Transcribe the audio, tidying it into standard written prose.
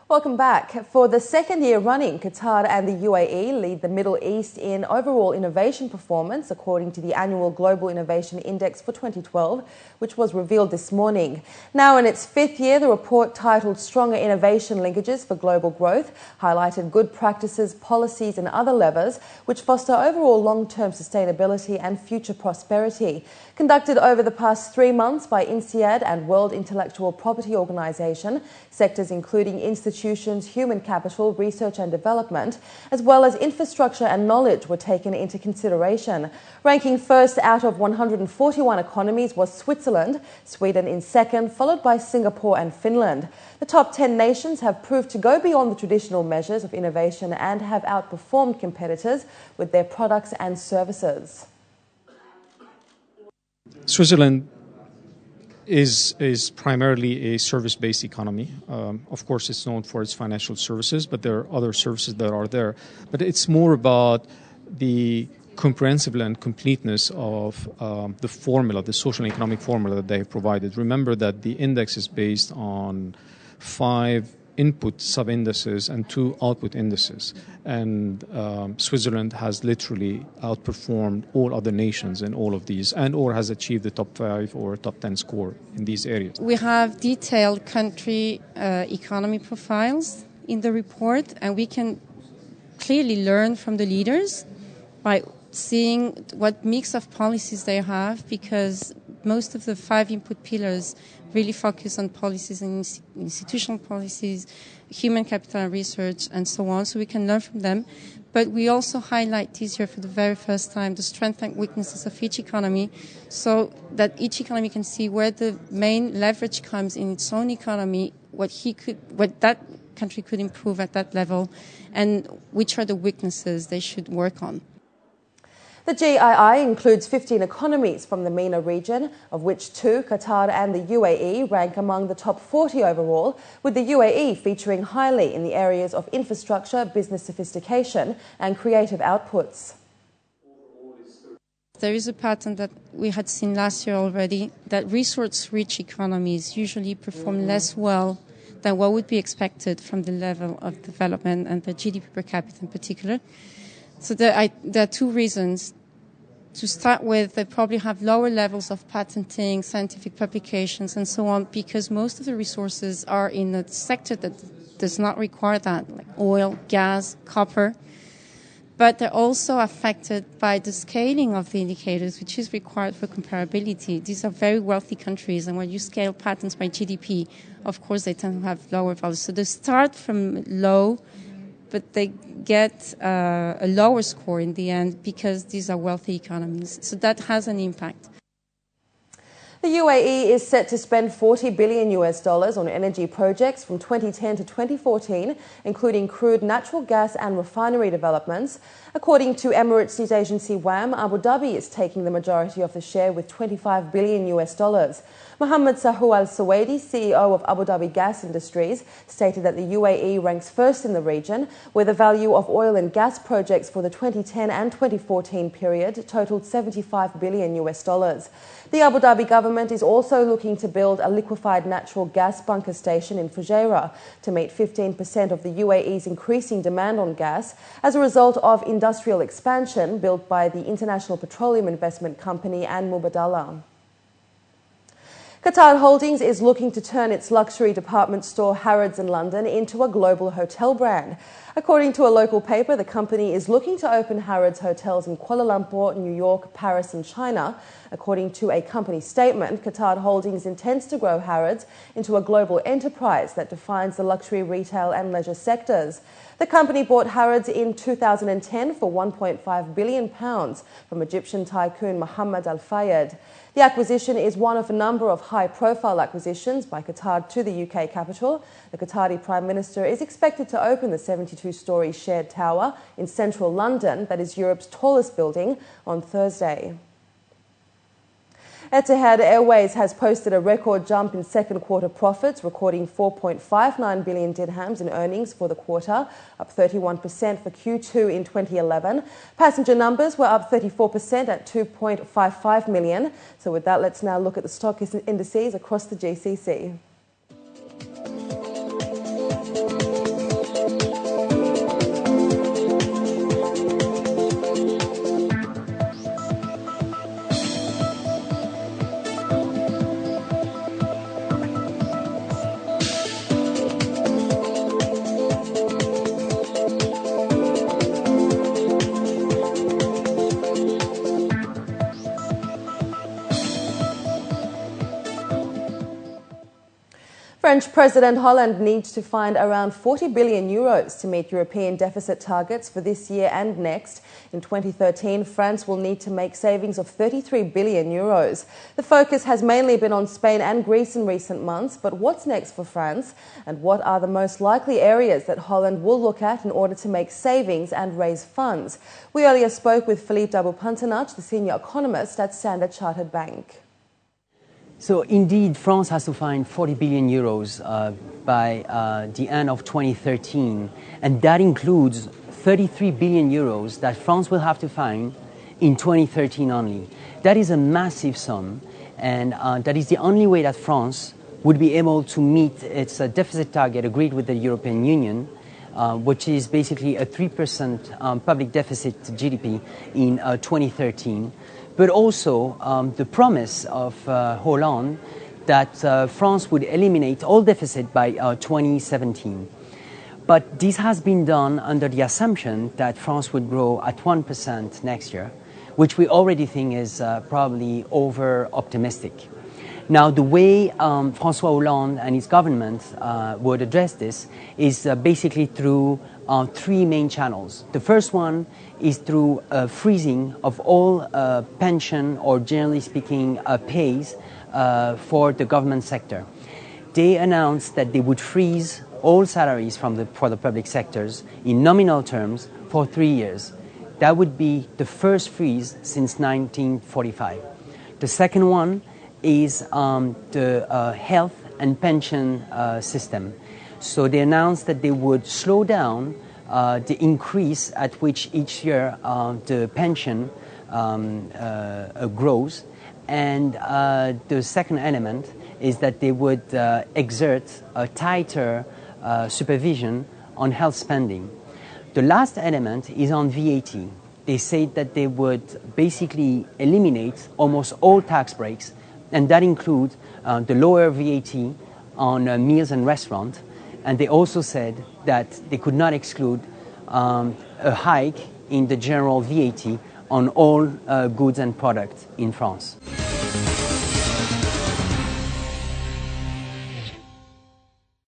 Welcome back. For the second year running, Qatar and the UAE lead the Middle East in overall innovation performance, according to the annual Global Innovation Index for 2012, which was revealed this morning. Now in its fifth year, the report, titled Stronger Innovation Linkages for Global Growth, highlighted good practices, policies and other levers which foster overall long-term sustainability and future prosperity. Conducted over the past 3 months by INSEAD and World Intellectual Property Organization, sectors including institutions, human capital, research and development, as well as infrastructure and knowledge were taken into consideration. Ranking first out of 141 economies was Switzerland, Sweden in second, followed by Singapore and Finland. The top 10 nations have proved to go beyond the traditional measures of innovation and have outperformed competitors with their products and services. Switzerland is primarily a service-based economy. Of course, it's known for its financial services, but there are other services that are there. But it's more about the comprehensive and completeness of the formula, the social and economic formula that they have provided. Remember that the index is based on 5 input sub-indices and 2 output indices. And Switzerland has literally outperformed all other nations in all of these and or has achieved the top 5 or top 10 score in these areas. We have detailed country economy profiles in the report, and we can clearly learn from the leaders by seeing what mix of policies they have, because most of the 5 input pillars really focus on policies and institutional policies, human capital and research, and so on, so we can learn from them. But we also highlight this year for the very first time the strengths and weaknesses of each economy, so that each economy can see where the main leverage comes in its own economy, what that country could improve at that level, and which are the weaknesses they should work on. The GII includes 15 economies from the MENA region, of which 2, Qatar and the UAE, rank among the top 40 overall, with the UAE featuring highly in the areas of infrastructure, business sophistication and creative outputs. There is a pattern that we had seen last year already, that resource-rich economies usually perform less well than what would be expected from the level of development and the GDP per capita in particular. So there are 2 reasons. To start with, they probably have lower levels of patenting, scientific publications, and so on, because most of the resources are in a sector that does not require that, like oil, gas, copper. But they're also affected by the scaling of the indicators, which is required for comparability. These are very wealthy countries, and when you scale patents by GDP, of course, they tend to have lower values. So they start from low, but they get a lower score in the end because these are wealthy economies. So that has an impact. The UAE is set to spend $40 billion on energy projects from 2010 to 2014, including crude, natural gas and refinery developments. According to Emirates news agency WAM, Abu Dhabi is taking the majority of the share with $25 billion. Mohammed Sahu Al-Suwaidi, CEO of Abu Dhabi Gas Industries, stated that the UAE ranks first in the region, where the value of oil and gas projects for the 2010 and 2014 period totaled $75 billion. The Abu Dhabi government is also looking to build a liquefied natural gas bunker station in Fujairah to meet 15% of the UAE's increasing demand on gas as a result of industrial expansion built by the International Petroleum Investment Company and Mubadala. Qatar Holdings is looking to turn its luxury department store Harrods in London into a global hotel brand. According to a local paper, the company is looking to open Harrods hotels in Kuala Lumpur, New York, Paris and China. According to a company statement, Qatar Holdings intends to grow Harrods into a global enterprise that defines the luxury retail and leisure sectors. The company bought Harrods in 2010 for £1.5 billion from Egyptian tycoon Mohammed Al Fayed. The acquisition is one of a number of high-profile acquisitions by Qatar to the UK capital. The Qatari Prime Minister is expected to open the 72-storey shared tower in central London, that is Europe's tallest building, on Thursday. Etihad Airways has posted a record jump in second quarter profits, recording 4.59 billion dirhams in earnings for the quarter, up 31% for Q2 in 2011. Passenger numbers were up 34% at 2.55 million. So with that, let's now look at the stock indices across the GCC. French President Hollande needs to find around 40 billion euros to meet European deficit targets for this year and next. In 2013, France will need to make savings of 33 billion euros. The focus has mainly been on Spain and Greece in recent months, but what's next for France? And what are the most likely areas that Hollande will look at in order to make savings and raise funds? We earlier spoke with Philippe Dauba-Pantanacce, the senior economist at Standard Chartered Bank. So indeed, France has to find 40 billion euros by the end of 2013, and that includes 33 billion euros that France will have to find in 2013 only. That is a massive sum, and that is the only way that France would be able to meet its deficit target agreed with the European Union, which is basically a 3% public deficit to GDP in 2013. But also the promise of Hollande that France would eliminate all deficit by 2017. But this has been done under the assumption that France would grow at 1% next year, which we already think is probably over-optimistic. Now, the way François Hollande and his government would address this is basically through three main channels. The first one is through freezing of all pension or, generally speaking, pays for the government sector. They announced that they would freeze all salaries for the public sectors in nominal terms for 3 years. That would be the first freeze since 1945. The second one is the health and pension system. So they announced that they would slow down the increase at which each year the pension grows. And the second element is that they would exert a tighter supervision on health spending. The last element is on VAT. They said that they would basically eliminate almost all tax breaks, and that includes the lower VAT on meals and restaurants. And they also said that they could not exclude a hike in the general VAT on all goods and products in France.